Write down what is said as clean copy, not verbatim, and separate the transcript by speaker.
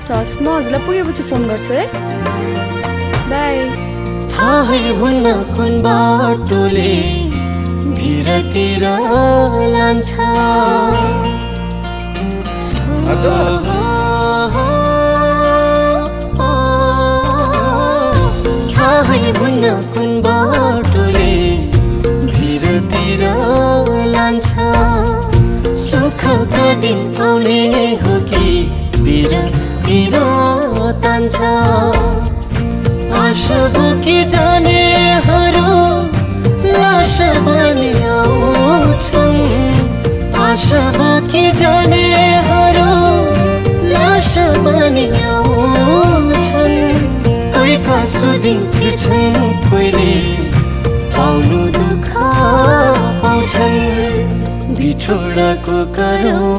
Speaker 1: हस् म हजुरलाई पुगेपछि फोन गर्छु है बाई
Speaker 2: थाहै हुन्न कुन बाटोले भिरतिर लान्छ थाहै हुन्न कुन बाटोले भिरतिर लान्छ सुखका दिन आउने हो कि भिरतिर तान्छ आशा बोकी जानेहरू लास बनी आउँछन् आशा बोकी जानेहरू लास बनी आउँछन् कोही कसो दिन फिर्छन् कोहीले पाउनु दुःख पाउँछन् बिछोडको करो